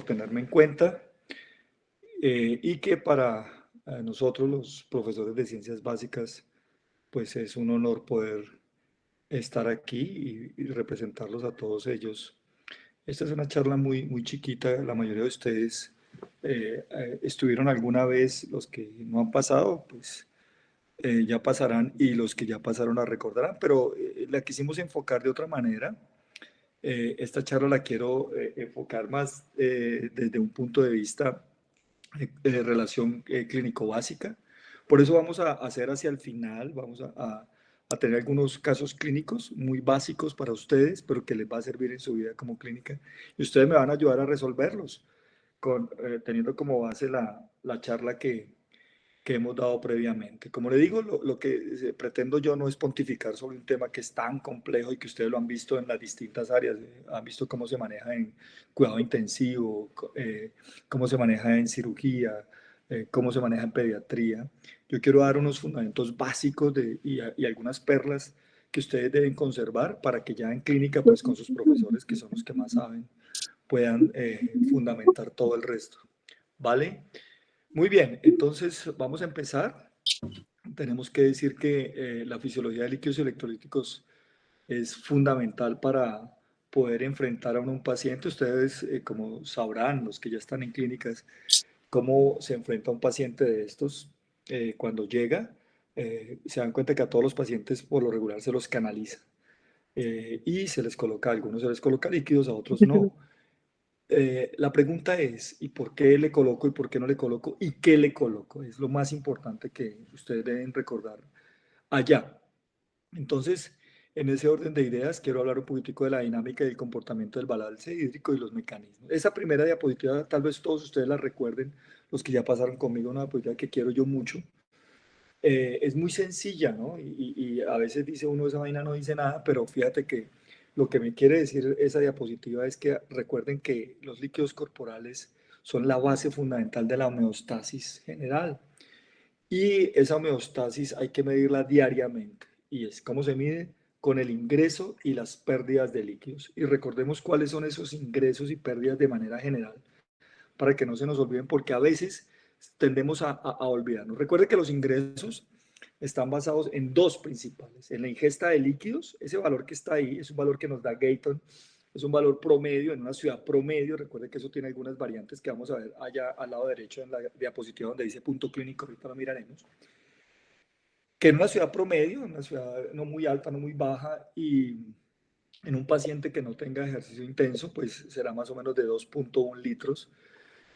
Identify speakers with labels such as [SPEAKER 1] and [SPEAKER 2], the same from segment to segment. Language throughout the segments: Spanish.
[SPEAKER 1] tenerme en cuenta y que para nosotros los profesores de ciencias básicas pues es un honor poder estar aquí y representarlos a todos ellos. Esta es una charla muy chiquita, la mayoría de ustedes estuvieron alguna vez, los que no han pasado pues ya pasarán y los que ya pasaron la recordarán, pero la quisimos enfocar de otra manera. Esta charla la quiero enfocar más desde un punto de vista de relación clínico básica. Por eso vamos a hacer hacia el final, vamos a tener algunos casos clínicos muy básicos para ustedes, pero que les va a servir en su vida como clínica. Y ustedes me van a ayudar a resolverlos, teniendo como base la charla que hemos dado previamente. Como le digo, lo que pretendo yo no es pontificar sobre un tema que es tan complejo y que ustedes lo han visto en las distintas áreas. Han visto cómo se maneja en cuidado intensivo, cómo se maneja en cirugía, cómo se maneja en pediatría. Yo quiero dar unos fundamentos básicos y algunas perlas que ustedes deben conservar para que ya en clínica, pues con sus profesores, que son los que más saben, puedan fundamentar todo el resto. ¿Vale? Muy bien, entonces vamos a empezar. Tenemos que decir que la fisiología de líquidos electrolíticos es fundamental para poder enfrentar a un paciente. Ustedes, como sabrán, los que ya están en clínicas, cómo se enfrenta a un paciente de estos cuando llega. Se dan cuenta que a todos los pacientes por lo regular se los canaliza y se les coloca, a algunos se les coloca líquidos, a otros no. La pregunta es, ¿y por qué le coloco y por qué no le coloco? ¿Y qué le coloco? Es lo más importante que ustedes deben recordar allá. Entonces, en ese orden de ideas, quiero hablar un poquitico de la dinámica y el comportamiento del balance hídrico y los mecanismos. Esa primera diapositiva, tal vez todos ustedes la recuerden, los que ya pasaron conmigo, una diapositiva que quiero yo mucho. Es muy sencilla, ¿no? Y a veces dice uno, esa vaina no dice nada, pero fíjate que lo que me quiere decir esa diapositiva es que recuerden que los líquidos corporales son la base fundamental de la homeostasis general. Y esa homeostasis hay que medirla diariamente. ¿Y es cómo se mide? Con el ingreso y las pérdidas de líquidos. Y recordemos cuáles son esos ingresos y pérdidas de manera general para que no se nos olviden, porque a veces tendemos a olvidarnos. Recuerde que los ingresos están basados en dos principales, en la ingesta de líquidos, ese valor que está ahí es un valor que nos da Gayton, es un valor promedio en una ciudad promedio. Recuerde que eso tiene algunas variantes que vamos a ver allá al lado derecho en la diapositiva donde dice punto clínico, ahorita lo miraremos, que en una ciudad promedio, en una ciudad no muy alta, no muy baja, y en un paciente que no tenga ejercicio intenso, pues será más o menos de 2.1 litros.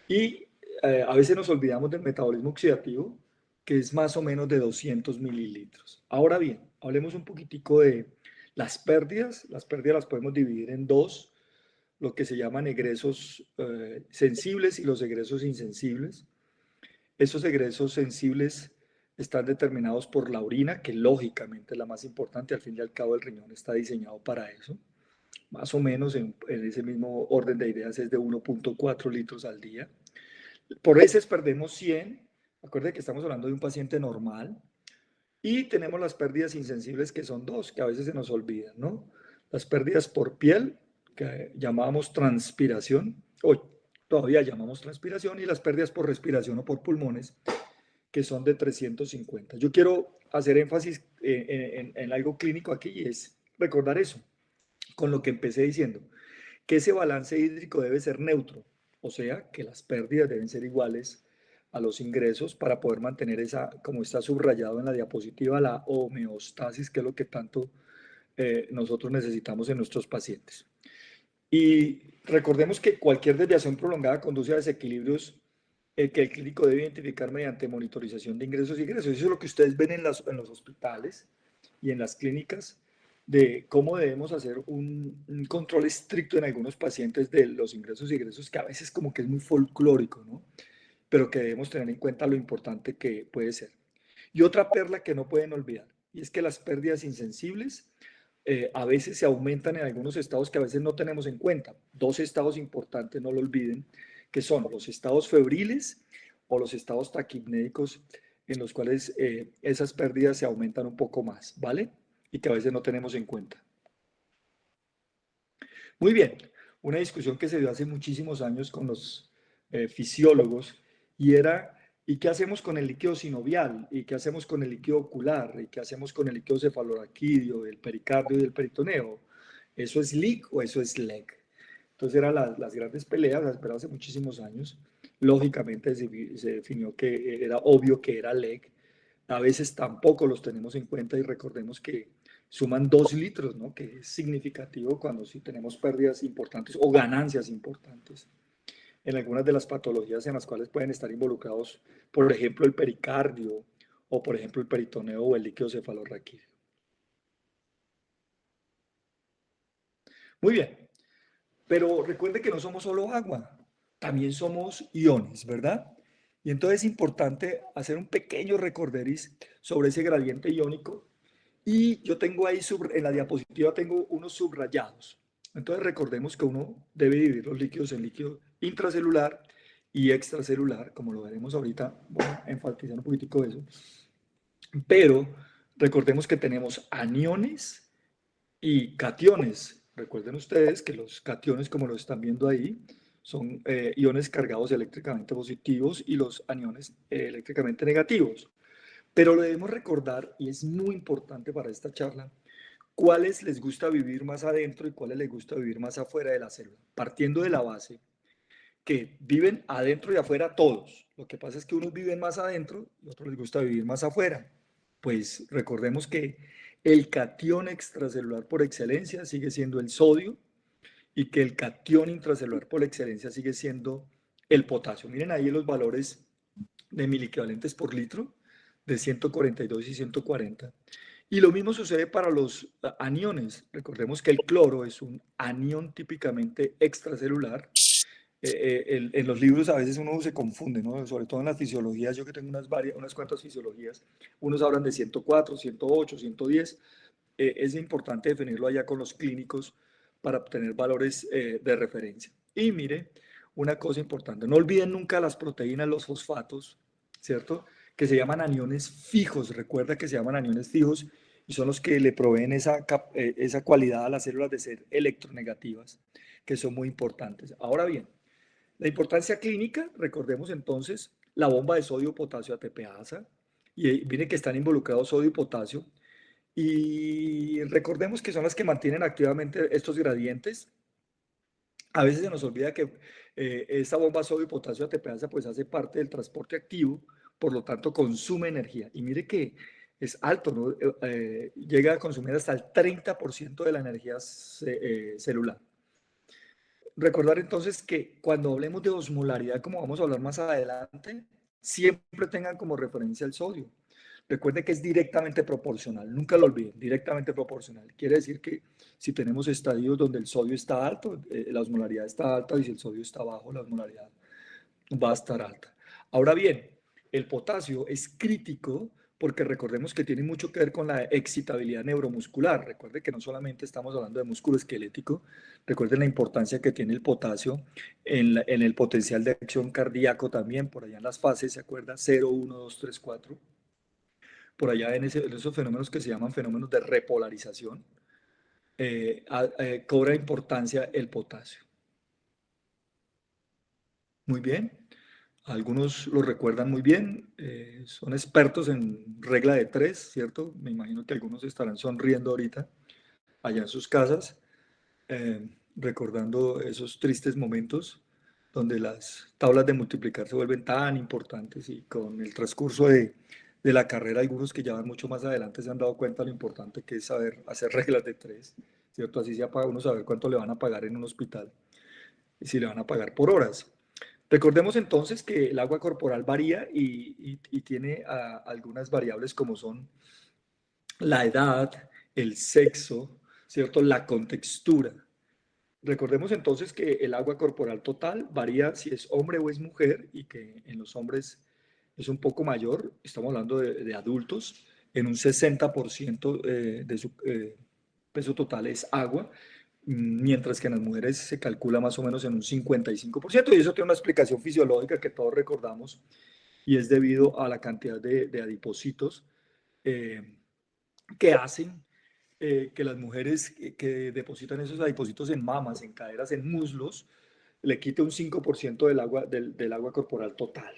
[SPEAKER 1] Y a veces nos olvidamos del metabolismo oxidativo, que es más o menos de 200 mililitros. Ahora bien, hablemos un poquitico de las pérdidas. Las pérdidas las podemos dividir en dos, lo que se llaman egresos sensibles y los egresos insensibles. Esos egresos sensibles están determinados por la orina, que lógicamente es la más importante. Al fin y al cabo, el riñón está diseñado para eso. Más o menos en ese mismo orden de ideas es de 1.4 litros al día. Por veces perdemos 100. Acuérdense que estamos hablando de un paciente normal. Y tenemos las pérdidas insensibles, que son dos, que a veces se nos olvidan, ¿no? Las pérdidas por piel, que llamábamos transpiración, o todavía llamamos transpiración, y las pérdidas por respiración o por pulmones, que son de 350. Yo quiero hacer énfasis en algo clínico aquí y es recordar eso, con lo que empecé diciendo, que ese balance hídrico debe ser neutro, o sea, que las pérdidas deben ser iguales a los ingresos para poder mantener esa, como está subrayado en la diapositiva, la homeostasis, que es lo que tanto nosotros necesitamos en nuestros pacientes. Y recordemos que cualquier desviación prolongada conduce a desequilibrios que el clínico debe identificar mediante monitorización de ingresos y egresos. Eso es lo que ustedes ven en los hospitales y en las clínicas, de cómo debemos hacer un control estricto en algunos pacientes de los ingresos y egresos, que a veces como que es muy folclórico, ¿no? Pero que debemos tener en cuenta lo importante que puede ser. Y otra perla que no pueden olvidar, y es que las pérdidas insensibles a veces se aumentan en algunos estados que a veces no tenemos en cuenta. Dos estados importantes, no lo olviden, que son los estados febriles o los estados taquipnéicos, en los cuales esas pérdidas se aumentan un poco más, ¿vale? Y que a veces no tenemos en cuenta. Muy bien, una discusión que se dio hace muchísimos años con los fisiólogos y era, ¿y qué hacemos con el líquido sinovial? ¿Y qué hacemos con el líquido ocular? ¿Y qué hacemos con el líquido cefaloraquídeo, del pericardio y del peritoneo? ¿Eso es LIC o eso es LEC? Entonces eran las grandes peleas, las peleas hace muchísimos años. Lógicamente se definió que era obvio que era LEC. A veces tampoco los tenemos en cuenta y recordemos que suman 2 litros, ¿no? Que es significativo cuando sí tenemos pérdidas importantes o ganancias importantes en algunas de las patologías en las cuales pueden estar involucrados, por ejemplo, el pericardio o, por ejemplo, el peritoneo o el líquido cefalorraquídeo. Muy bien, pero recuerde que no somos solo agua, también somos iones, ¿verdad? Y entonces es importante hacer un pequeño recorderis sobre ese gradiente iónico. Y yo tengo ahí, en la diapositiva tengo unos subrayados. Entonces recordemos que uno debe dividir los líquidos en líquido intracelular y extracelular, como lo veremos ahorita. Voy a enfatizar un poquitico eso. Pero recordemos que tenemos aniones y cationes. Recuerden ustedes que los cationes, como lo están viendo ahí, son iones cargados eléctricamente positivos y los aniones eléctricamente negativos. Pero lo debemos recordar, y es muy importante para esta charla, cuáles les gusta vivir más adentro y cuáles les gusta vivir más afuera de la célula. Partiendo de la base que viven adentro y afuera todos. Lo que pasa es que unos viven más adentro y otros les gusta vivir más afuera. Pues recordemos que el catión extracelular por excelencia sigue siendo el sodio y que el catión intracelular por excelencia sigue siendo el potasio. Miren ahí los valores de miliequivalentes por litro de 142 y 140. Y lo mismo sucede para los aniones. Recordemos que el cloro es un anión típicamente extracelular. En los libros a veces uno se confunde, ¿no? Sobre todo en las fisiologías, yo que tengo unas cuantas fisiologías, unos hablan de 104, 108, 110. Es importante definirlo allá con los clínicos para obtener valores de referencia. Y mire, una cosa importante, no olviden nunca las proteínas, los fosfatos, ¿cierto? Que se llaman aniones fijos. Recuerda que se llaman aniones fijos y son los que le proveen esa cualidad a las células de ser electronegativas, que son muy importantes. Ahora bien, la importancia clínica, recordemos entonces la bomba de sodio, potasio, ATPasa, y viene que están involucrados sodio y potasio, y recordemos que son las que mantienen activamente estos gradientes. A veces se nos olvida que esta bomba sodio y potasio ATPasa pues hace parte del transporte activo, por lo tanto consume energía. Y mire que es alto, ¿no? Llega a consumir hasta el 30% de la energía celular. Recordar entonces que cuando hablemos de osmolaridad, como vamos a hablar más adelante, siempre tengan como referencia el sodio. Recuerde que es directamente proporcional, nunca lo olviden, directamente proporcional. Quiere decir que si tenemos estadios donde el sodio está alto, la osmolaridad está alta, y si el sodio está bajo, la osmolaridad va a estar alta. Ahora bien, el potasio es crítico porque recordemos que tiene mucho que ver con la excitabilidad neuromuscular. Recuerde que no solamente estamos hablando de músculo esquelético, recuerden la importancia que tiene el potasio en el potencial de acción cardíaco también, por allá en las fases, ¿se acuerda? 0, 1, 2, 3, 4. Por allá en esos fenómenos que se llaman fenómenos de repolarización, cobra importancia el potasio. Muy bien. Algunos lo recuerdan muy bien, son expertos en regla de 3, ¿cierto? Me imagino que algunos estarán sonriendo ahorita allá en sus casas, recordando esos tristes momentos donde las tablas de multiplicar se vuelven tan importantes y con el transcurso de la carrera algunos que ya van mucho más adelante se han dado cuenta de lo importante que es saber hacer reglas de 3, ¿cierto? Así se apaga uno saber cuánto le van a pagar en un hospital y si le van a pagar por horas. Recordemos entonces que el agua corporal varía y tiene algunas variables como son la edad, el sexo, ¿cierto? La contextura. Recordemos entonces que el agua corporal total varía si es hombre o es mujer y que en los hombres es un poco mayor, estamos hablando de adultos, en un 60% de su peso total es agua, mientras que en las mujeres se calcula más o menos en un 55%, y eso tiene una explicación fisiológica que todos recordamos, y es debido a la cantidad de adipocitos eh, que hacen que las mujeres que depositan esos adipocitos en mamas, en caderas, en muslos, le quite un 5% del agua corporal total.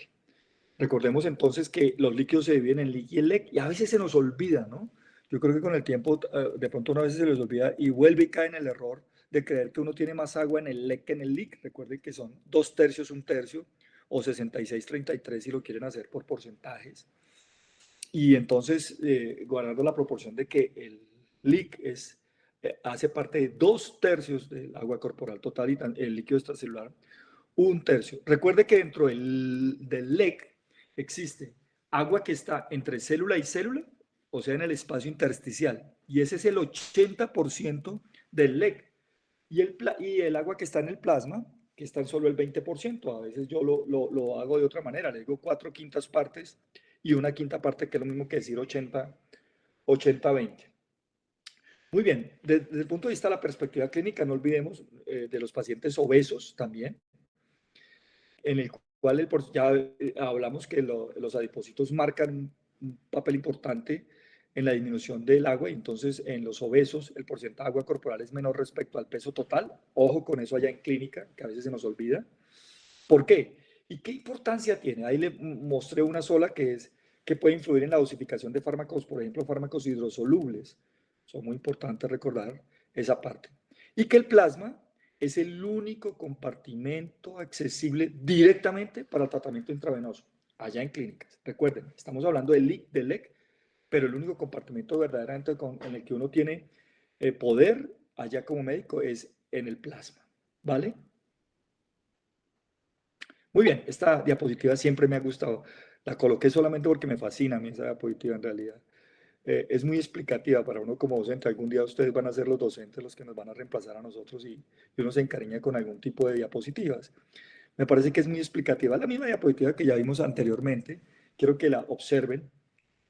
[SPEAKER 1] Recordemos entonces que los líquidos se dividen en LIC y LEC y a veces se nos olvida, ¿no? Yo creo que con el tiempo de pronto una vez se les olvida y vuelve y cae en el error de creer que uno tiene más agua en el LEC que en el LIC. Recuerden que son 2/3, 1/3 o 66-33 si lo quieren hacer por porcentajes. Y entonces guardando la proporción de que el LIC hace parte de 2/3 del agua corporal total y el líquido extracelular 1/3. Recuerde que dentro del LEC existe agua que está entre célula y célula, o sea, en el espacio intersticial, y ese es el 80% del LEC. Y el agua que está en el plasma, que está en solo el 20%. A veces yo lo hago de otra manera, le digo 4/5 partes y 1/5 parte, que es lo mismo que decir 80-20. Muy bien, desde el punto de vista de la perspectiva clínica, no olvidemos de los pacientes obesos también, en el cual ya hablamos que los adipocitos marcan un papel importante en la disminución del agua, y entonces en los obesos el porcentaje de agua corporal es menor respecto al peso total. Ojo con eso allá en clínica, que a veces se nos olvida. ¿Por qué? ¿Y qué importancia tiene? Ahí le mostré una sola que es que puede influir en la dosificación de fármacos, por ejemplo, fármacos hidrosolubles. Son muy importantes recordar esa parte. Y que el plasma es el único compartimento accesible directamente para el tratamiento intravenoso, allá en clínicas. Recuerden, estamos hablando del LIC, del LEC, pero el único compartimento verdaderamente en el que uno tiene poder allá como médico es en el plasma, ¿vale? Muy bien, esta diapositiva siempre me ha gustado. La coloqué solamente porque me fascina a mí esa diapositiva en realidad. Es muy explicativa para uno como docente. Algún día ustedes van a ser los docentes los que nos van a reemplazar a nosotros y uno se encariña con algún tipo de diapositivas. Me parece que es muy explicativa. La misma diapositiva que ya vimos anteriormente. Quiero que la observen.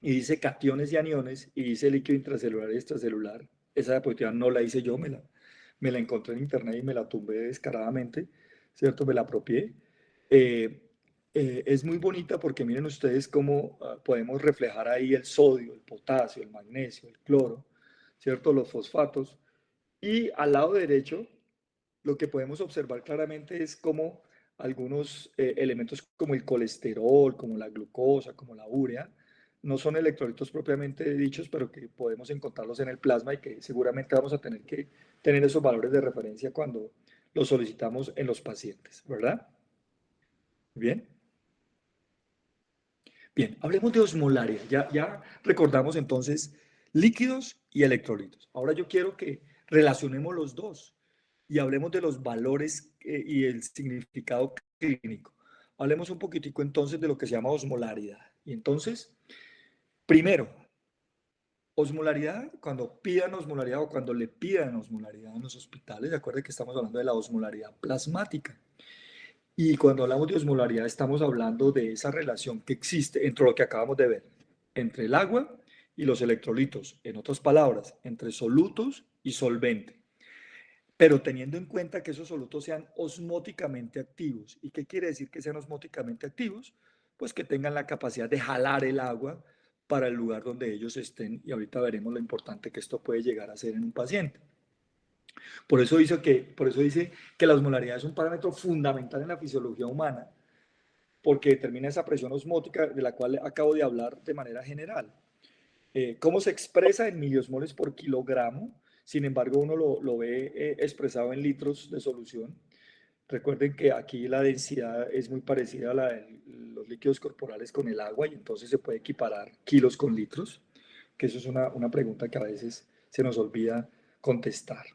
[SPEAKER 1] Y dice cationes y aniones y dice líquido intracelular y extracelular. Esa diapositiva no la hice yo, me la encontré en internet y me la tumbé descaradamente, ¿cierto? Me la apropié. Eh, es muy bonita porque miren ustedes cómo podemos reflejar ahí el sodio, el potasio, el magnesio, el cloro, ¿cierto? Los fosfatos. Y al lado derecho, lo que podemos observar claramente es cómo algunos elementos como el colesterol, como la glucosa, como la urea, no son electrolitos propiamente dichos, pero que podemos encontrarlos en el plasma y que seguramente vamos a tener que tener esos valores de referencia cuando los solicitamos en los pacientes, ¿verdad? Bien. Bien, hablemos de osmolaridad. Ya recordamos entonces líquidos y electrolitos. Ahora yo quiero que relacionemos los dos y hablemos de los valores y el significado clínico. Hablemos un poquitico entonces de lo que se llama osmolaridad. Y entonces, primero, osmolaridad, cuando pidan osmolaridad o cuando le pidan osmolaridad en los hospitales, de acuerdo que estamos hablando de la osmolaridad plasmática. Y cuando hablamos de osmolaridad estamos hablando de esa relación que existe entre lo que acabamos de ver, entre el agua y los electrolitos, en otras palabras, entre solutos y solvente. Pero teniendo en cuenta que esos solutos sean osmóticamente activos. ¿Y qué quiere decir que sean osmóticamente activos? Pues que tengan la capacidad de jalar el agua para el lugar donde ellos estén, y ahorita veremos lo importante que esto puede llegar a ser en un paciente. Por eso dice que la osmolaridad es un parámetro fundamental en la fisiología humana, porque determina esa presión osmótica de la cual acabo de hablar de manera general. ¿Cómo se expresa en miliosmoles por kilogramo? Sin embargo, uno lo ve expresado en litros de solución. Recuerden que aquí la densidad es muy parecida a la de los líquidos corporales con el agua y entonces se puede equiparar kilos con litros, que eso es una pregunta que a veces se nos olvida contestar.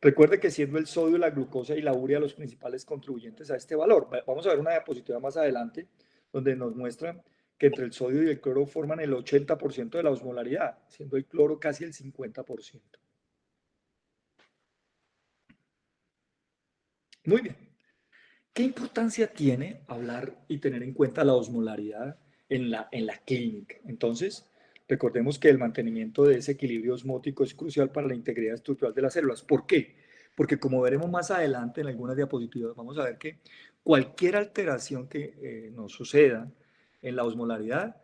[SPEAKER 1] Recuerde que siendo el sodio, la glucosa y la urea los principales contribuyentes a este valor. Vamos a ver una diapositiva más adelante donde nos muestra que entre el sodio y el cloro forman el 80% de la osmolaridad, siendo el cloro casi el 50%. Muy bien. ¿Qué importancia tiene hablar y tener en cuenta la osmolaridad en la clínica? Entonces, recordemos que el mantenimiento de ese equilibrio osmótico es crucial para la integridad estructural de las células. ¿Por qué? Porque como veremos más adelante en algunas diapositivas, vamos a ver que cualquier alteración que nos suceda en la osmolaridad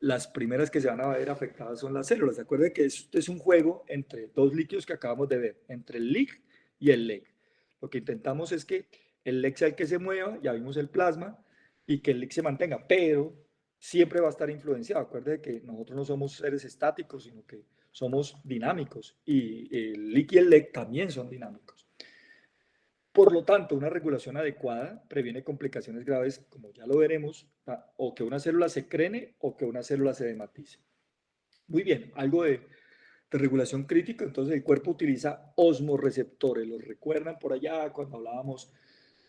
[SPEAKER 1] las primeras que se van a ver afectadas son las células. Acuérdense que este es un juego entre dos líquidos que acabamos de ver, entre el LIG y el LEG. Lo que intentamos es que el LEG sea el que se mueva, ya vimos el plasma, y que el LIG se mantenga, pero siempre va a estar influenciado. Acuérdense que nosotros no somos seres estáticos, sino que somos dinámicos, y el LIG y el LEG también son dinámicos. Por lo tanto, una regulación adecuada previene complicaciones graves, como ya lo veremos, o que una célula se crene o que una célula se dematice. Muy bien, algo de regulación crítica. Entonces el cuerpo utiliza osmorreceptores. ¿Los recuerdan por allá cuando hablábamos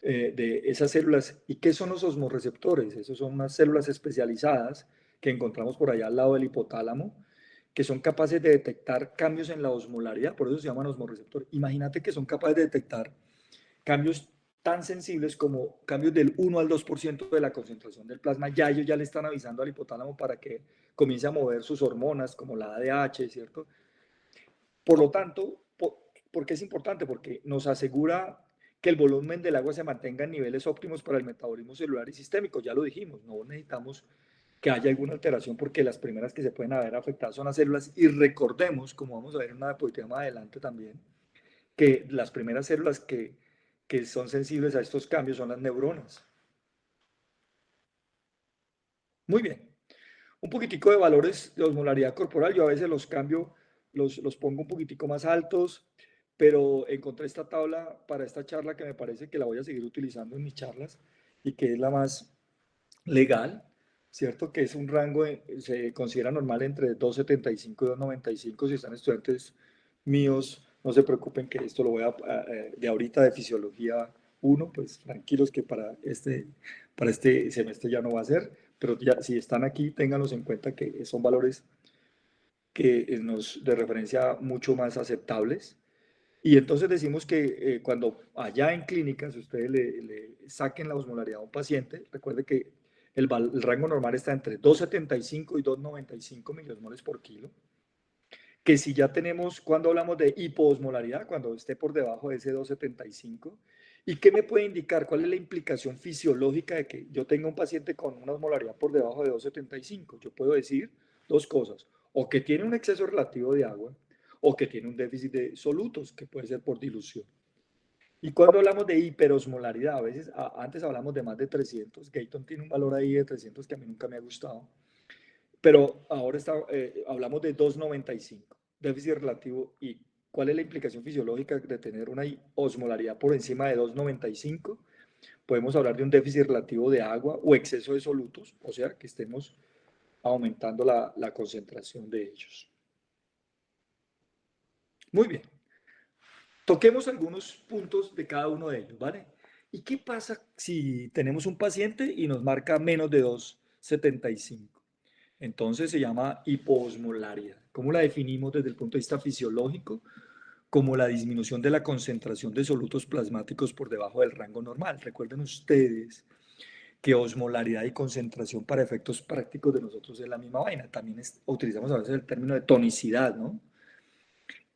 [SPEAKER 1] de esas células? ¿Y qué son los osmorreceptores? Esos son unas células especializadas que encontramos por allá al lado del hipotálamo, que son capaces de detectar cambios en la osmolaridad, por eso se llaman osmorreceptores. Imagínate que son capaces de detectar cambios tan sensibles como cambios del 1 al 2% de la concentración del plasma. Ya ellos ya le están avisando al hipotálamo para que comience a mover sus hormonas, como la ADH, ¿cierto? Por lo tanto, ¿por qué es importante? Porque nos asegura que el volumen del agua se mantenga en niveles óptimos para el metabolismo celular y sistémico. Ya lo dijimos, no necesitamos que haya alguna alteración porque las primeras que se pueden haber afectadas son las células. Y recordemos, como vamos a ver en una diapositiva más adelante también, que las primeras células que son sensibles a estos cambios son las neuronas. Muy bien. Un poquitico de valores de osmolaridad corporal. Yo a veces los cambio, los pongo un poquitico más altos, pero encontré esta tabla para esta charla que me parece que la voy a seguir utilizando en mis charlas y que es la más legal, ¿cierto? Que es un rango, se considera normal entre 2,75 y 2,95. Si están estudiantes míos, no se preocupen que esto lo voy de ahorita de fisiología 1, pues tranquilos que para este semestre ya no va a ser, pero ya, si están aquí, ténganlos en cuenta que son valores que nos de referencia mucho más aceptables. Y entonces decimos que cuando allá en clínicas ustedes le saquen la osmolaridad a un paciente, recuerde que el rango normal está entre 2,75 y 2,95 miliosmoles por kilo. Que si ya tenemos, cuando hablamos de hipoosmolaridad, cuando esté por debajo de ese 2,75, ¿y qué me puede indicar? ¿Cuál es la implicación fisiológica de que yo tenga un paciente con una osmolaridad por debajo de 2,75? Yo puedo decir dos cosas, o que tiene un exceso relativo de agua, o que tiene un déficit de solutos, que puede ser por dilución. Y cuando hablamos de hiperosmolaridad, a veces, antes hablamos de más de 300, Gayton tiene un valor ahí de 300 que a mí nunca me ha gustado, pero ahora hablamos de 2,95, déficit relativo. ¿Y cuál es la implicación fisiológica de tener una osmolaridad por encima de 2,95? Podemos hablar de un déficit relativo de agua o exceso de solutos, o sea, que estemos aumentando la concentración de ellos. Muy bien. Toquemos algunos puntos de cada uno de ellos, ¿vale? ¿Y qué pasa si tenemos un paciente y nos marca menos de 2,75? Entonces se llama hipoosmolaridad. ¿Cómo la definimos desde el punto de vista fisiológico? Como la disminución de la concentración de solutos plasmáticos por debajo del rango normal. Recuerden ustedes que osmolaridad y concentración para efectos prácticos de nosotros es la misma vaina. También utilizamos a veces el término de tonicidad, ¿no?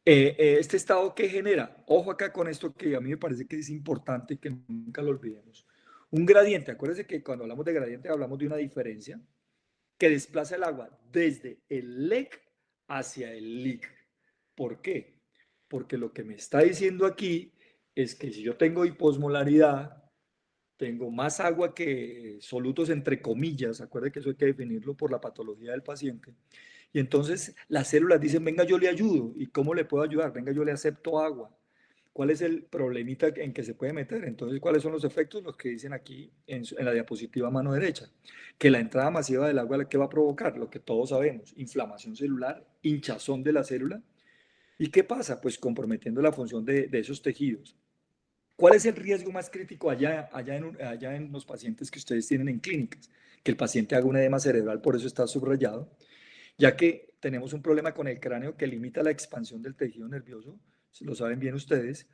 [SPEAKER 1] Este estado que genera, ojo acá con esto que a mí me parece que es importante que nunca lo olvidemos. Un gradiente, acuérdense que cuando hablamos de gradiente hablamos de una diferencia que desplaza el agua desde el LEC hacia el LIC. ¿Por qué? Porque lo que me está diciendo aquí es que si yo tengo hiposmolaridad, tengo más agua que solutos entre comillas, acuérdense que eso hay que definirlo por la patología del paciente, y entonces las células dicen, venga, yo le ayudo. ¿Y cómo le puedo ayudar? Venga, yo le acepto agua. ¿Cuál es el problemita en que se puede meter? Entonces, ¿cuáles son los efectos? Los que dicen aquí en la diapositiva a mano derecha. Que la entrada masiva del agua, ¿qué va a provocar? Lo que todos sabemos, inflamación celular, hinchazón de la célula. ¿Y qué pasa? Pues comprometiendo la función de esos tejidos. ¿Cuál es el riesgo más crítico allá en los pacientes que ustedes tienen en clínicas? Que el paciente haga un edema cerebral, por eso está subrayado, ya que tenemos un problema con el cráneo que limita la expansión del tejido nervioso, lo saben bien ustedes.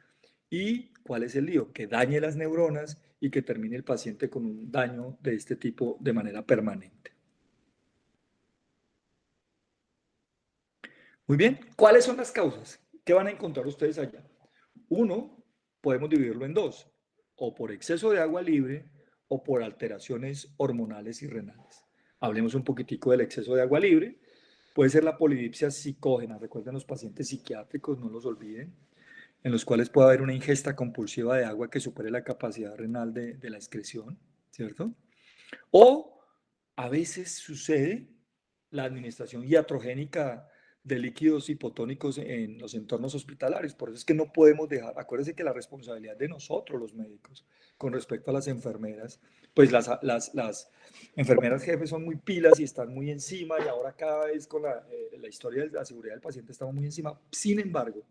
[SPEAKER 1] ¿Y cuál es el lío? Que dañe las neuronas y que termine el paciente con un daño de este tipo de manera permanente. Muy bien, ¿cuáles son las causas? ¿Qué van a encontrar ustedes allá? Uno, podemos dividirlo en dos, o por exceso de agua libre o por alteraciones hormonales y renales. Hablemos un poquitico del exceso de agua libre. Puede ser la polidipsia psicógena. Recuerden los pacientes psiquiátricos, no los olviden, en los cuales puede haber una ingesta compulsiva de agua que supere la capacidad renal de la excreción, ¿cierto? O a veces sucede la administración iatrogénica de líquidos hipotónicos en los entornos hospitalarios. Por eso es que no podemos dejar, acuérdense que la responsabilidad de nosotros, los médicos, con respecto a las enfermeras, pues las enfermeras jefes son muy pilas y están muy encima y ahora cada vez con la historia de la seguridad del paciente estamos muy encima. Sin embargo,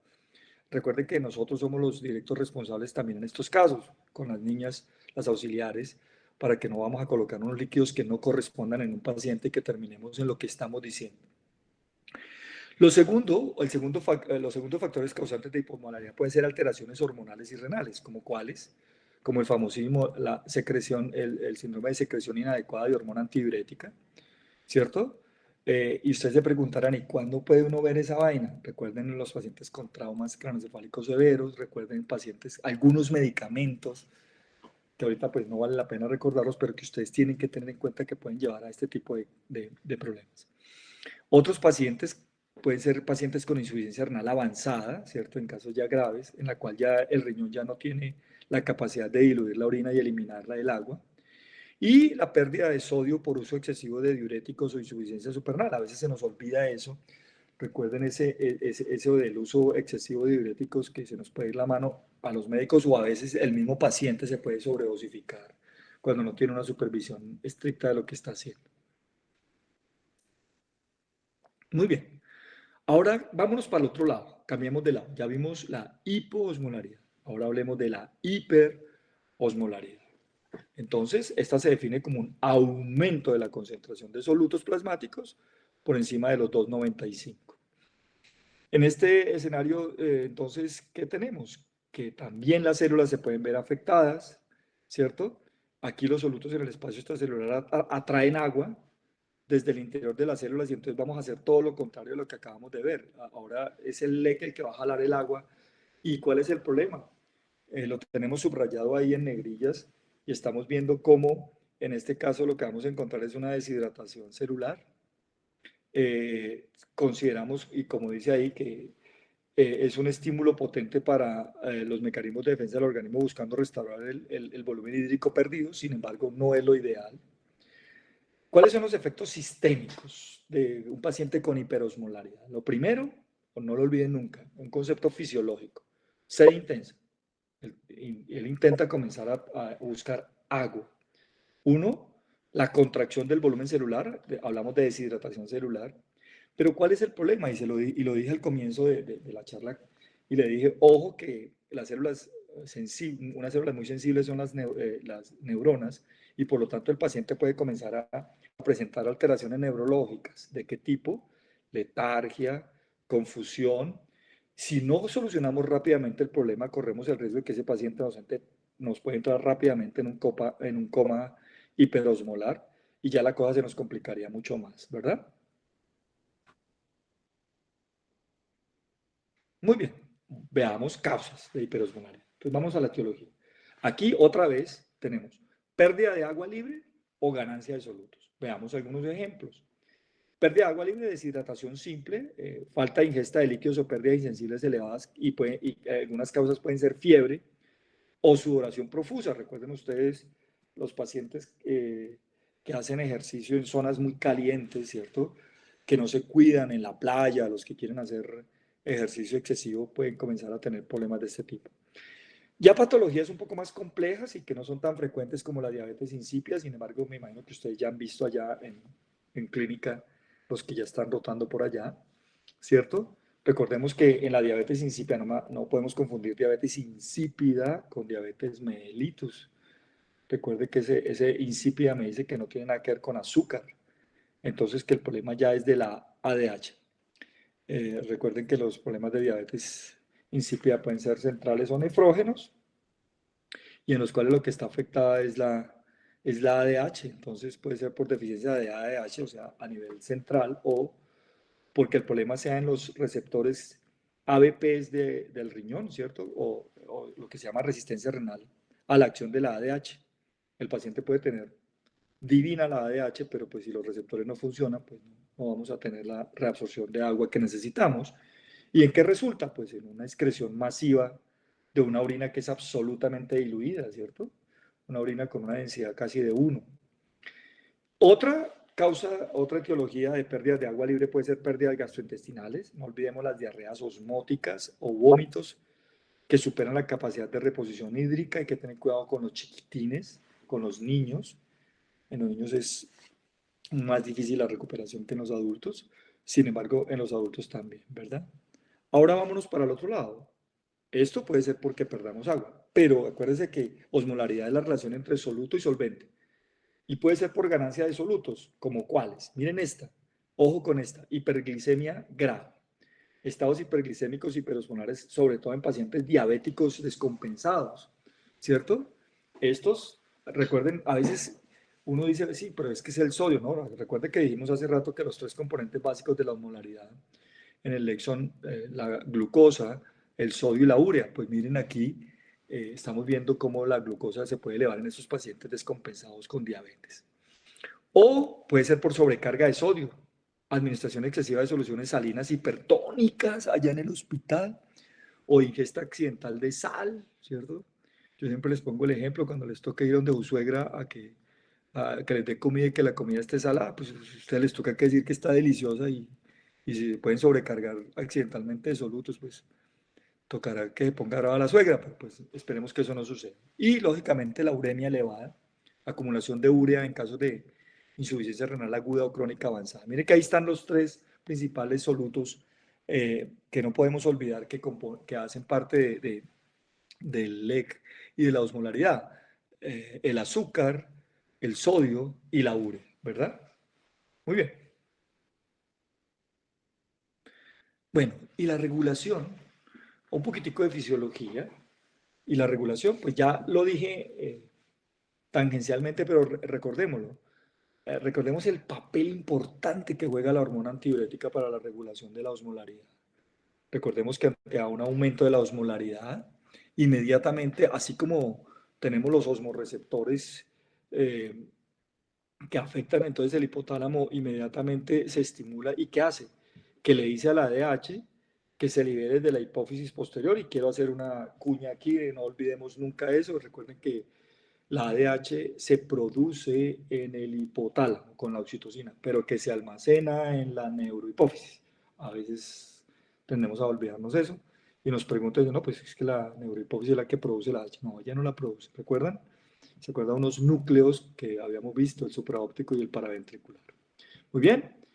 [SPEAKER 1] recuerden que nosotros somos los directos responsables también en estos casos, con las niñas, las auxiliares, para que no vamos a colocar unos líquidos que no correspondan en un paciente y que terminemos en lo que estamos diciendo. Los segundos factores causantes de hipomolaridad pueden ser alteraciones hormonales y renales, como cuáles, como el famosísimo la secreción, el síndrome de secreción inadecuada de hormona antidiurética, ¿cierto? Y ustedes se preguntarán, ¿y cuándo puede uno ver esa vaina? Recuerden los pacientes con traumas craneoencefálicos severos, recuerden pacientes, algunos medicamentos, que ahorita pues no vale la pena recordarlos, pero que ustedes tienen que tener en cuenta que pueden llevar a este tipo de problemas. Otros pacientes pueden ser pacientes con insuficiencia renal avanzada, ¿cierto? En casos ya graves, en la cual ya el riñón ya no tiene la capacidad de diluir la orina y eliminarla del agua. Y la pérdida de sodio por uso excesivo de diuréticos o insuficiencia supernal. A veces se nos olvida eso. Recuerden ese del uso excesivo de diuréticos que se nos puede ir la mano a los médicos o a veces el mismo paciente se puede sobredosificar cuando no tiene una supervisión estricta de lo que está haciendo. Muy bien. Ahora vámonos para el otro lado. Cambiemos de lado. Ya vimos la hipoosmolaridad. Ahora hablemos de la hiperosmolaridad. Entonces, esta se define como un aumento de la concentración de solutos plasmáticos por encima de los 2,95. En este escenario, entonces, ¿qué tenemos? Que también las células se pueden ver afectadas, ¿cierto? Aquí los solutos en el espacio extracelular atraen agua desde el interior de las células y entonces vamos a hacer todo lo contrario de lo que acabamos de ver. Ahora es el leque el que va a jalar el agua. ¿Y cuál es el problema? Lo tenemos subrayado ahí en negrillas y estamos viendo cómo en este caso lo que vamos a encontrar es una deshidratación celular. Consideramos, y como dice ahí, que es un estímulo potente para los mecanismos de defensa del organismo buscando restaurar el volumen hídrico perdido, sin embargo no es lo ideal. ¿Cuáles son los efectos sistémicos de un paciente con hiperosmolaridad? Lo primero, o no lo olviden nunca, un concepto fisiológico, sed intensa. Él intenta comenzar a buscar agua. Uno, la contracción del volumen celular, hablamos de deshidratación celular, pero ¿cuál es el problema? Y lo dije al comienzo de la charla, y le dije, ojo que las células sensibles, unas células muy sensibles son las neuronas, y por lo tanto el paciente puede comenzar a presentar alteraciones neurológicas. ¿De qué tipo? Letargia, confusión. Si no solucionamos rápidamente el problema, corremos el riesgo de que ese paciente nos puede entrar rápidamente en un coma hiperosmolar y ya la cosa se nos complicaría mucho más, ¿verdad? Muy bien, veamos causas de hiperosmolaridad. Entonces vamos a la etiología. Aquí otra vez tenemos pérdida de agua libre o ganancia de solutos. Veamos algunos ejemplos. Pérdida de agua libre, deshidratación simple, falta de ingesta de líquidos o pérdida de insensibles elevadas y algunas causas pueden ser fiebre o sudoración profusa. Recuerden ustedes los pacientes que hacen ejercicio en zonas muy calientes, ¿cierto? Que no se cuidan en la playa, los que quieren hacer ejercicio excesivo pueden comenzar a tener problemas de este tipo. Ya patologías un poco más complejas y que no son tan frecuentes como la diabetes insípida, sin embargo, me imagino que ustedes ya han visto allá en clínica los que ya están rotando por allá, ¿cierto? Recordemos que en la diabetes insípida no podemos confundir diabetes insípida con diabetes mellitus. Recuerde que ese insípida me dice que no tiene nada que ver con azúcar, entonces que el problema ya es de la ADH. Recuerden que los problemas de diabetes insípida pueden ser centrales o nefrógenos y en los cuales lo que está afectada es la ADH. Entonces puede ser por deficiencia de ADH, o sea, a nivel central, o porque el problema sea en los receptores ABPs del riñón, ¿cierto? O lo que se llama resistencia renal a la acción de la ADH. El paciente puede tener divina la ADH, pero pues si los receptores no funcionan, pues no vamos a tener la reabsorción de agua que necesitamos. ¿Y en qué resulta? Pues en una excreción masiva de una orina que es absolutamente diluida, ¿cierto? Una orina con una densidad casi de 1. Otra causa, otra etiología de pérdidas de agua libre puede ser pérdidas gastrointestinales. No olvidemos las diarreas osmóticas o vómitos que superan la capacidad de reposición hídrica. Hay que tener cuidado con los chiquitines, con los niños. En los niños es más difícil la recuperación que en los adultos. Sin embargo, en los adultos también, ¿verdad? Ahora vámonos para el otro lado. Esto puede ser porque perdamos agua, pero acuérdense que osmolaridad es la relación entre soluto y solvente. Y puede ser por ganancia de solutos, como cuáles. Miren esta, ojo con esta, hiperglicemia grave. Estados hiperglicémicos hiperosmolares, sobre todo en pacientes diabéticos descompensados, ¿cierto? Estos, recuerden, a veces uno dice, sí, pero es que es el sodio, ¿no? Recuerden que dijimos hace rato que los tres componentes básicos de la osmolaridad en el LEC son la glucosa, el sodio y la urea. Pues miren aquí, estamos viendo cómo la glucosa se puede elevar en estos pacientes descompensados con diabetes. O puede ser por sobrecarga de sodio, administración excesiva de soluciones salinas hipertónicas allá en el hospital, o ingesta accidental de sal, ¿cierto? Yo siempre les pongo el ejemplo cuando les toca ir donde su suegra a que les dé comida y que la comida esté salada, pues a ustedes les toca que decir que está deliciosa y si se pueden sobrecargar accidentalmente de solutos, pues tocará que ponga brava a la suegra, pero pues esperemos que eso no suceda. Y lógicamente la uremia elevada, acumulación de urea en casos de insuficiencia renal aguda o crónica avanzada. Mire que ahí están los tres principales solutos que no podemos olvidar que hacen parte del LEC y de la osmolaridad. El azúcar, el sodio y la urea, ¿verdad? Muy bien. Bueno, y la regulación, un poquitico de fisiología. Y la regulación, pues ya lo dije tangencialmente, pero recordémoslo. Recordemos el papel importante que juega la hormona antidiurética para la regulación de la osmolaridad. Recordemos que ante un aumento de la osmolaridad, inmediatamente, así como tenemos los osmoreceptores eh, que afectan entonces el hipotálamo, inmediatamente se estimula. ¿Y qué hace? Que le dice a la ADH que se libere de la hipófisis posterior. Y quiero hacer una cuña aquí, no olvidemos nunca eso. Recuerden que la ADH se produce en el hipotálamo con la oxitocina, pero que se almacena en la neurohipófisis. A veces tendemos a olvidarnos eso y nos preguntan, no, pues es que la neurohipófisis es la que produce la ADH. No, ella no la produce. ¿Recuerdan? ¿Se acuerdan unos núcleos que habíamos visto, el supraóptico y el paraventricular? Muy bien.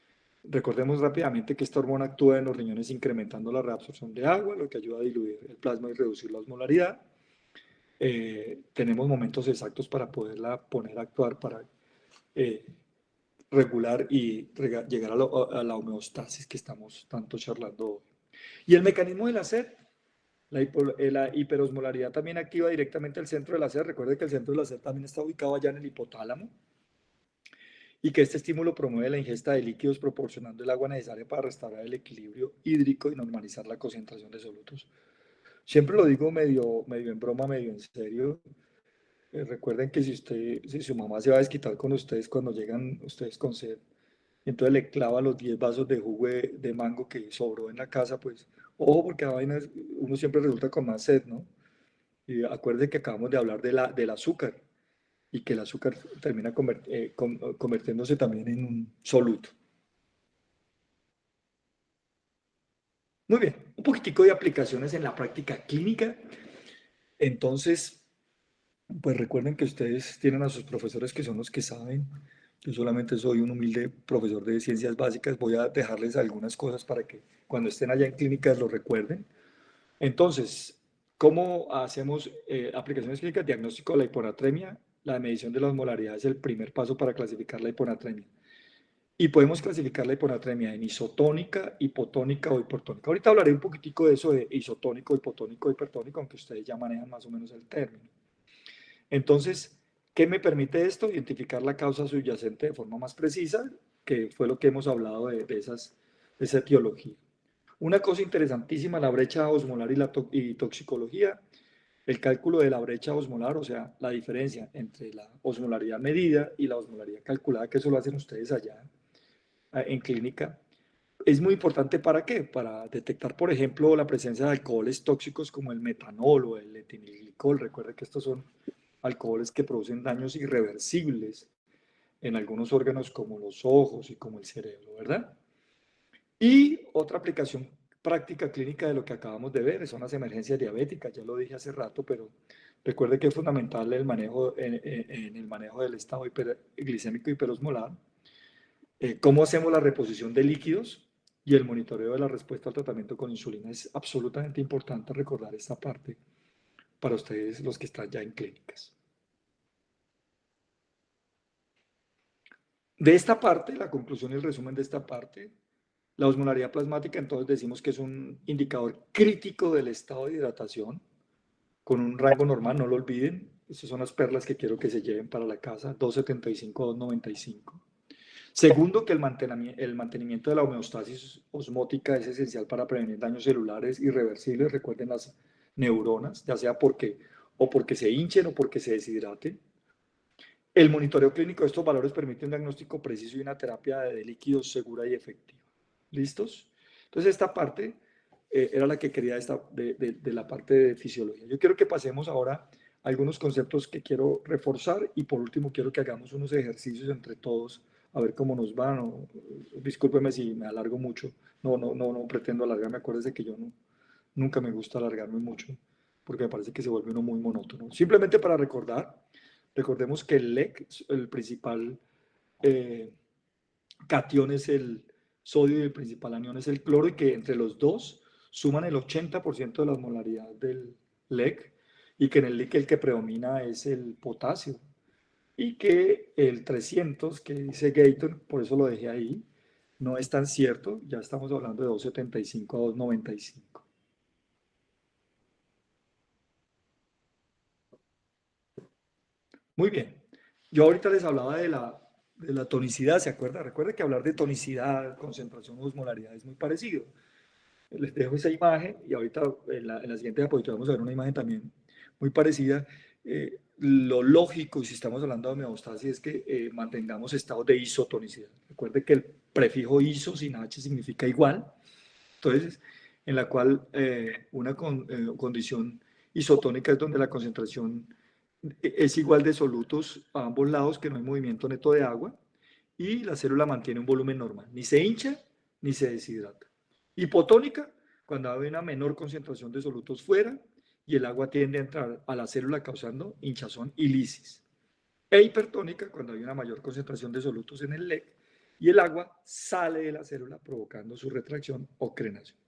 [SPEAKER 1] Recordemos rápidamente que esta hormona actúa en los riñones incrementando la reabsorción de agua, lo que ayuda a diluir el plasma y reducir la osmolaridad. Tenemos momentos exactos para poderla poner a actuar, para eh, regular y llegar a la homeostasis que estamos tanto charlando hoy. Y el mecanismo de la sed, la hiperosmolaridad también activa directamente el centro de la sed. Recuerde que el centro de la sed también está ubicado allá en el hipotálamo y que este estímulo promueve la ingesta de líquidos proporcionando el agua necesaria para restaurar el equilibrio hídrico y normalizar la concentración de solutos. Siempre lo digo medio en broma, medio en serio. Recuerden que si su mamá se va a desquitar con ustedes cuando llegan ustedes con sed, entonces le clava los 10 vasos de jugo de mango que sobró en la casa, pues ojo porque a vaina uno siempre resulta con más sed, ¿no? Y acuérdense que acabamos de hablar del azúcar y que el azúcar termina convirtiéndose también en un soluto. Muy bien, un poquitico de aplicaciones en la práctica clínica. Entonces, pues recuerden que ustedes tienen a sus profesores que son los que saben. Yo solamente soy un humilde profesor de ciencias básicas. Voy a dejarles algunas cosas para que cuando estén allá en clínicas lo recuerden. Entonces, ¿cómo hacemos aplicaciones clínicas? Diagnóstico de la hiponatremia. La medición de la osmolaridad es el primer paso para clasificar la hiponatremia. Y podemos clasificar la hiponatremia en isotónica, hipotónica o hipertónica. Ahorita hablaré un poquitico de eso de isotónico, hipotónico, hipertónico, aunque ustedes ya manejan más o menos el término. Entonces, ¿qué me permite esto? Identificar la causa subyacente de forma más precisa, que fue lo que hemos hablado de esa etiología. Una cosa interesantísima, la brecha osmolar y toxicología. el cálculo de la brecha osmolar, o sea, la diferencia entre la osmolaridad medida y la osmolaridad calculada, que eso lo hacen ustedes allá en clínica, es muy importante. ¿Para qué? Para detectar, por ejemplo, la presencia de alcoholes tóxicos como el metanol o el etilenglicol. Recuerde que estos son alcoholes que producen daños irreversibles en algunos órganos como los ojos y como el cerebro, ¿verdad? Y otra aplicación práctica clínica de lo que acabamos de ver son las emergencias diabéticas. Ya lo dije hace rato, pero recuerde que es fundamental el manejo, en el manejo del estado glicémico hiperosmolar. ¿Cómo hacemos la reposición de líquidos? Y el monitoreo de la respuesta al tratamiento con insulina. Es absolutamente importante recordar esta parte para ustedes los que están ya en clínicas. De esta parte, la conclusión y el resumen de esta parte, la osmolaridad plasmática, entonces decimos que es un indicador crítico del estado de hidratación, con un rango normal, no lo olviden. Estas son las perlas que quiero que se lleven para la casa, 275 a 295. Segundo, que el mantenimiento de la homeostasis osmótica es esencial para prevenir daños celulares irreversibles. Recuerden las neuronas, ya sea porque se hinchen o porque se deshidraten. El monitoreo clínico de estos valores permite un diagnóstico preciso y una terapia de líquidos segura y efectiva. ¿Listos? Entonces, esta parte era la que quería de la parte de fisiología. Yo quiero que pasemos ahora a algunos conceptos que quiero reforzar y por último quiero que hagamos unos ejercicios entre todos a ver cómo nos van. Discúlpeme si me alargo mucho. No pretendo alargarme. Acuérdense que yo nunca me gusta alargarme mucho porque me parece que se vuelve uno muy monótono. Simplemente para recordemos que el LEC, el principal eh, catión es el sodio y el principal anión es el cloro, y que entre los dos suman el 80% de la osmolaridad del LEC, y que en el LEC el que predomina es el potasio, y que el 300 que dice Gator, por eso lo dejé ahí, no es tan cierto. Ya estamos hablando de 275 a 295. Muy bien. Yo ahorita les hablaba de la tonicidad, ¿se acuerda? Recuerda que hablar de tonicidad, concentración, osmolaridad es muy parecido. Les dejo esa imagen y ahorita en la siguiente diapositiva vamos a ver una imagen también muy parecida. Lo lógico, si estamos hablando de homeostasis, es que mantengamos estados de isotonicidad. Recuerde que el prefijo iso sin H significa igual. Entonces, en la cual condición isotónica es donde la concentración es igual de solutos a ambos lados, que no hay movimiento neto de agua, y la célula mantiene un volumen normal, ni se hincha ni se deshidrata. Hipotónica, cuando hay una menor concentración de solutos fuera y el agua tiende a entrar a la célula causando hinchazón y lisis. E hipertónica, cuando hay una mayor concentración de solutos en el LEC y el agua sale de la célula provocando su retracción o crenación.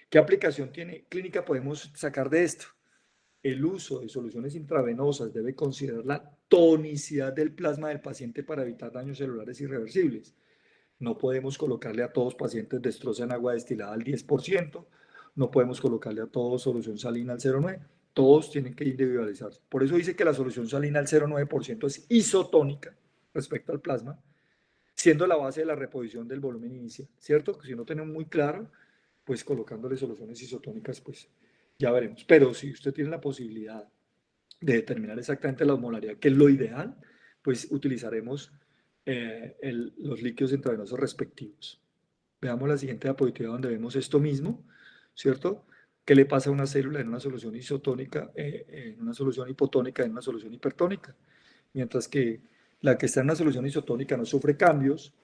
[SPEAKER 1] ¿Qué aplicación tiene clínica podemos sacar de esto? El uso de soluciones intravenosas debe considerar la tonicidad del plasma del paciente para evitar daños celulares irreversibles. No podemos colocarle a todos pacientes destroza en agua destilada al 10%, no podemos colocarle a todos solución salina al 0,9%, todos tienen que individualizarse. Por eso dice que la solución salina al 0,9% es isotónica respecto al plasma, siendo la base de la reposición del volumen inicial, ¿cierto? Que si no tenemos muy claro, pues colocándole soluciones isotónicas, pues ya veremos. Pero si usted tiene la posibilidad de determinar exactamente la osmolaridad, que es lo ideal, pues utilizaremos los líquidos intravenosos respectivos. Veamos la siguiente diapositiva donde vemos esto mismo, ¿cierto? ¿Qué le pasa a una célula en una solución isotónica, en una solución hipotónica, en una solución hipertónica? Mientras que la que está en una solución isotónica no sufre cambios,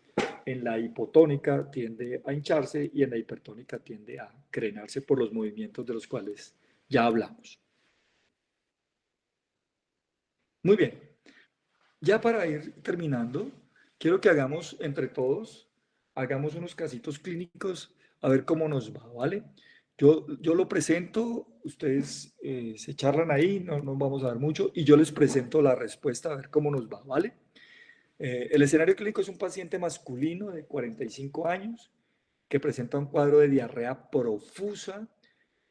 [SPEAKER 1] en la hipotónica tiende a hincharse y en la hipertónica tiende a crenarse por los movimientos de los cuales ya hablamos. Muy bien, ya para ir terminando, quiero que hagamos entre todos, hagamos unos casitos clínicos a ver cómo nos va, ¿vale? Yo lo presento, ustedes se charlan ahí, no nos vamos a dar mucho, y yo les presento la respuesta a ver cómo nos va, ¿vale? El escenario clínico es un paciente masculino de 45 años que presenta un cuadro de diarrea profusa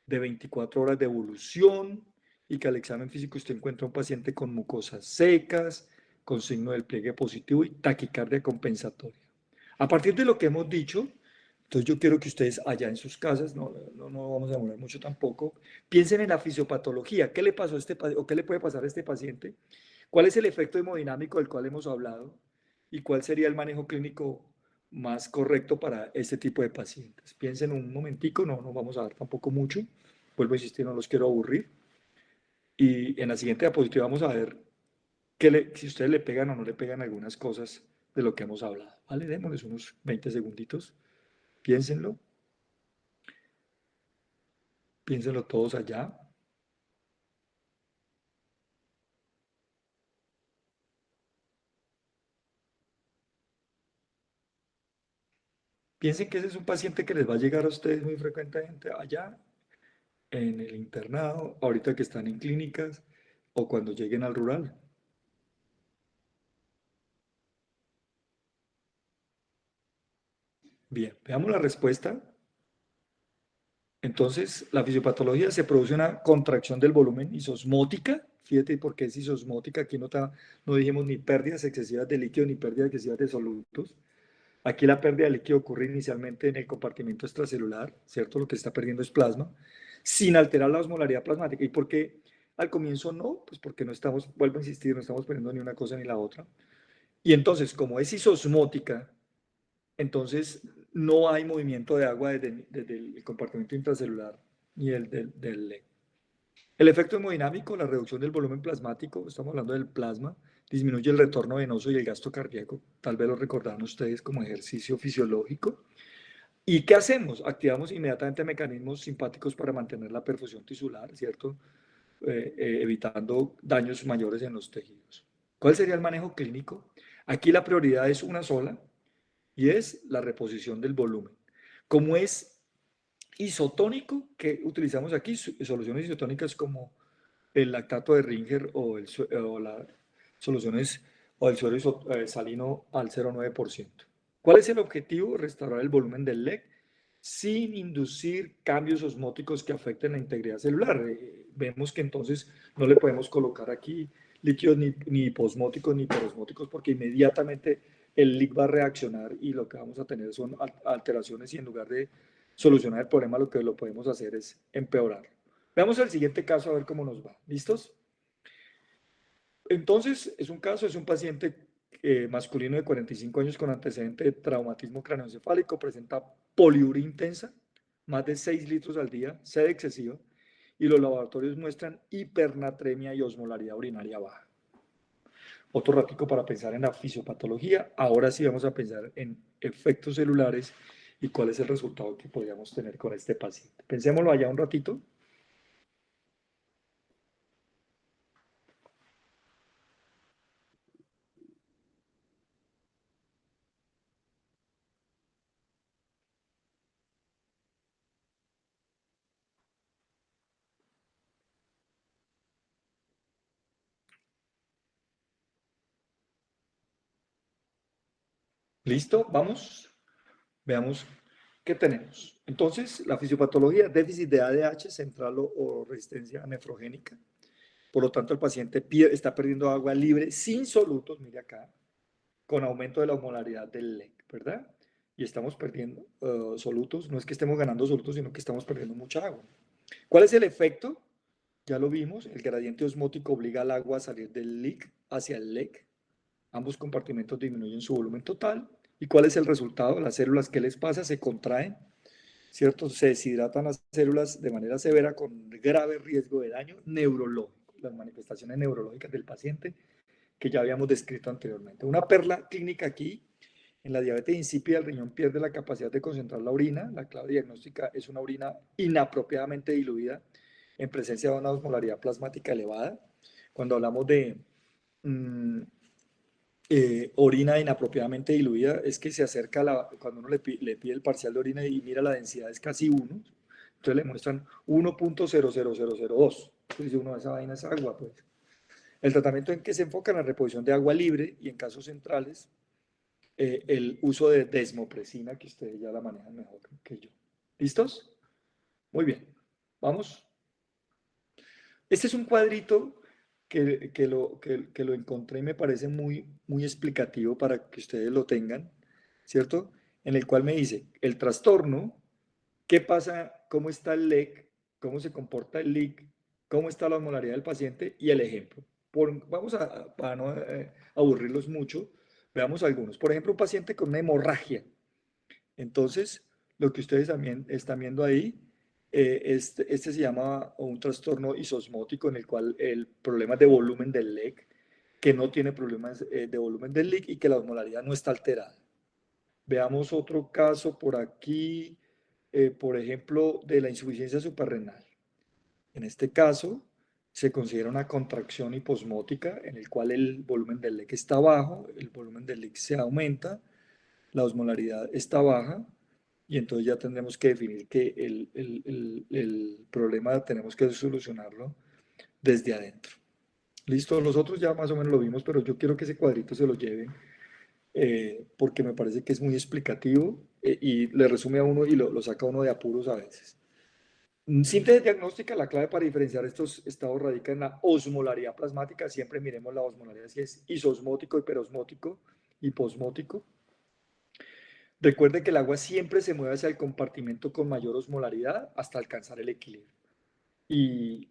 [SPEAKER 1] de 24 horas de evolución, y que al examen físico usted encuentra un paciente con mucosas secas, con signo del pliegue positivo y taquicardia compensatoria. A partir de lo que hemos dicho, Entonces yo quiero que ustedes allá en sus casas, no vamos a demorar mucho tampoco, piensen en la fisiopatología. ¿Qué le pasó a este paciente o qué le puede pasar a este paciente? ¿Cuál es el efecto hemodinámico del cual hemos hablado? ¿Y cuál sería el manejo clínico más correcto para este tipo de pacientes? Piensen un momentico, no vamos a dar tampoco mucho. Vuelvo a insistir, no los quiero aburrir. Y en la siguiente diapositiva vamos a ver si ustedes le pegan o no le pegan algunas cosas de lo que hemos hablado. ¿Vale? Démosles unos 20 segunditos. Piénsenlo. Piénsenlo todos allá. Piensen que ese es un paciente que les va a llegar a ustedes muy frecuentemente allá en el internado, ahorita que están en clínicas o cuando lleguen al rural. Bien, veamos la respuesta. Entonces, la fisiopatología se produce una contracción del volumen isosmótica. Fíjate por qué es isosmótica. Aquí no dijimos ni pérdidas excesivas de líquido ni pérdidas excesivas de solutos. Aquí la pérdida de líquido ocurre inicialmente en el compartimento extracelular, ¿cierto? Lo que está perdiendo es plasma, sin alterar la osmolaridad plasmática. ¿Y por qué al comienzo no? Pues porque no estamos, vuelvo a insistir, no estamos perdiendo ni una cosa ni la otra. Y entonces, como es isosmótica, entonces no hay movimiento de agua desde el compartimento intracelular ni del. El efecto hemodinámico, la reducción del volumen plasmático, estamos hablando del plasma, disminuye el retorno venoso y el gasto cardíaco. Tal vez lo recordarán ustedes como ejercicio fisiológico. ¿Y qué hacemos? Activamos inmediatamente mecanismos simpáticos para mantener la perfusión tisular, ¿cierto? Evitando daños mayores en los tejidos. ¿Cuál sería el manejo clínico? Aquí la prioridad es una sola y es la reposición del volumen. Como es isotónico, que utilizamos aquí soluciones isotónicas como el lactato de Ringer o las soluciones o el suero salino al 0,9%. ¿Cuál es el objetivo? Restaurar el volumen del LEC sin inducir cambios osmóticos que afecten la integridad celular. Vemos que entonces no le podemos colocar aquí líquidos ni hiposmóticos ni hiperosmóticos porque inmediatamente el LIC va a reaccionar y lo que vamos a tener son alteraciones y en lugar de solucionar el problema lo que lo podemos hacer es empeorar. Veamos el siguiente caso a ver cómo nos va. ¿Listos? Entonces, es un paciente masculino de 45 años con antecedente de traumatismo craneoencefálico, presenta poliuria intensa, más de 6 litros al día, sed excesiva, y los laboratorios muestran hipernatremia y osmolaridad urinaria baja. Otro ratico para pensar en la fisiopatología. Ahora sí vamos a pensar en efectos celulares y cuál es el resultado que podríamos tener con este paciente. Pensémoslo allá un ratito. ¿Listo? Vamos. Veamos qué tenemos. Entonces, la fisiopatología, déficit de ADH central o resistencia nefrogénica. Por lo tanto, el paciente está perdiendo agua libre sin solutos, mire acá, con aumento de la osmolaridad del LEC, ¿verdad? Y estamos perdiendo solutos. No es que estemos ganando solutos, sino que estamos perdiendo mucha agua. ¿Cuál es el efecto? Ya lo vimos, el gradiente osmótico obliga al agua a salir del LIC hacia el LEC. Ambos compartimentos disminuyen su volumen total. ¿Y cuál es el resultado? Las células, ¿qué les pasa? Se contraen, ¿cierto? Se deshidratan las células de manera severa con grave riesgo de daño neurológico, las manifestaciones neurológicas del paciente que ya habíamos descrito anteriormente. Una perla clínica aquí, en la diabetes insípida el riñón pierde la capacidad de concentrar la orina, la clave diagnóstica es una orina inapropiadamente diluida en presencia de una osmolaridad plasmática elevada. Cuando hablamos de orina inapropiadamente diluida, es que se acerca, cuando uno le pide el parcial de orina y mira la densidad es casi 1, entonces le muestran 1.00002. Entonces dice uno, esa vaina es agua, pues. El tratamiento en que se enfoca en la reposición de agua libre y en casos centrales, el uso de desmopresina, que ustedes ya la manejan mejor que yo. ¿Listos? Muy bien. Vamos. Este es un cuadrito que lo encontré y me parece muy explicativo para que ustedes lo tengan, ¿cierto? en el cual me dice el trastorno, qué pasa, cómo está el leak, cómo se comporta el leak, cómo está la osmolaridad del paciente y el ejemplo. Vamos para no aburrirlos mucho, veamos algunos. Por ejemplo, un paciente con una hemorragia. Entonces, lo que ustedes también están viendo ahí, este se llama un trastorno isosmótico en el cual el problema de volumen del leak, que no tiene problemas de volumen del leak y que la osmolaridad no está alterada. Veamos otro caso por aquí, por ejemplo, de la insuficiencia suprarrenal. En este caso, se considera una contracción hiposmótica en el cual el volumen del leak está bajo, el volumen del leak se aumenta, la osmolaridad está baja, y entonces ya tendremos que definir que el problema tenemos que solucionarlo desde adentro. Listo, nosotros ya más o menos lo vimos, pero yo quiero que ese cuadrito se lo lleven porque me parece que es muy explicativo y le resume a uno y lo saca a uno de apuros a veces. Síntesis diagnóstica, la clave para diferenciar estos estados radica en la osmolaridad plasmática. Siempre miremos la osmolaridad si es isosmótico, hiperosmótico, hiposmótico. Recuerde que el agua siempre se mueve hacia el compartimento con mayor osmolaridad hasta alcanzar el equilibrio. Y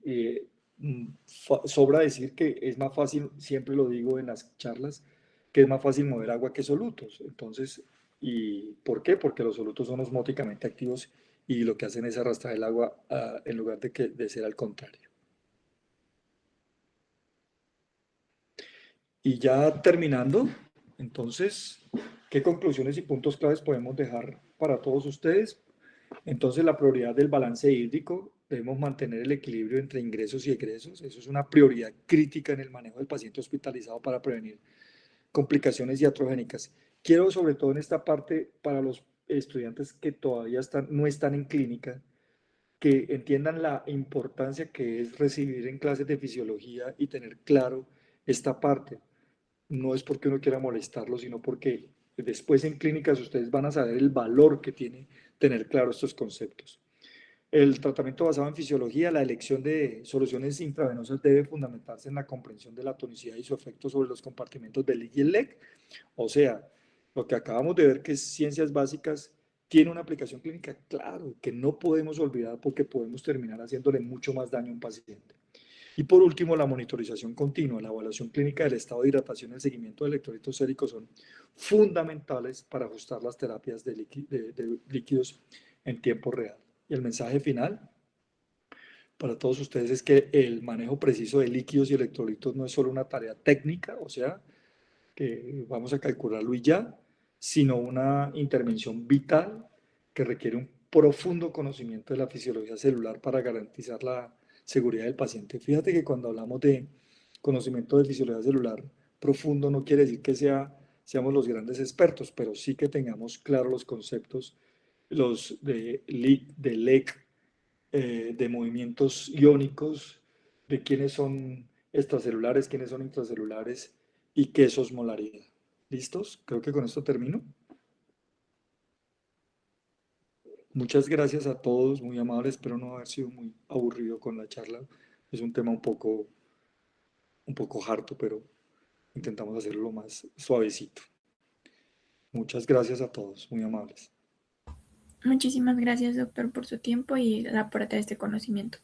[SPEAKER 1] sobra decir que es más fácil, siempre lo digo en las charlas, que es más fácil mover agua que solutos. Entonces, ¿y por qué? Porque los solutos son osmóticamente activos y lo que hacen es arrastrar el agua en lugar de ser al contrario. Y ya terminando, entonces, ¿qué conclusiones y puntos claves podemos dejar para todos ustedes? Entonces, la prioridad del balance hídrico, debemos mantener el equilibrio entre ingresos y egresos. Eso es una prioridad crítica en el manejo del paciente hospitalizado para prevenir complicaciones iatrogénicas. Quiero, sobre todo en esta parte, para los estudiantes que todavía no están en clínica, que entiendan la importancia que es recibir en clases de fisiología y tener claro esta parte. No es porque uno quiera molestarlo, sino porque después en clínicas ustedes van a saber el valor que tiene tener claro estos conceptos. El tratamiento basado en fisiología, la elección de soluciones intravenosas debe fundamentarse en la comprensión de la tonicidad y su efecto sobre los compartimentos del LIC y el LEC. O sea, lo que acabamos de ver que es ciencias básicas tiene una aplicación clínica, claro, que no podemos olvidar porque podemos terminar haciéndole mucho más daño a un paciente. Y por último, la monitorización continua, la evaluación clínica del estado de hidratación y el seguimiento de electrolitos séricos son fundamentales para ajustar las terapias de líquidos en tiempo real. Y el mensaje final para todos ustedes es que el manejo preciso de líquidos y electrolitos no es solo una tarea técnica, o sea, que vamos a calcularlo y ya, sino una intervención vital que requiere un profundo conocimiento de la fisiología celular para garantizar la seguridad del paciente. Fíjate que cuando hablamos de conocimiento de fisiología celular profundo no quiere decir que seamos los grandes expertos, pero sí que tengamos claros los conceptos, los de LEC, de movimientos iónicos, de quiénes son extracelulares, quiénes son intracelulares y qué es osmolaridad. ¿Listos? Creo que con esto termino. Muchas gracias a todos, muy amables. Espero no haber sido muy aburrido con la charla. Es un tema un poco harto, pero intentamos hacerlo lo más suavecito. Muchas gracias a todos, muy amables.
[SPEAKER 2] Muchísimas gracias, doctor, por su tiempo y el aporte de este conocimiento.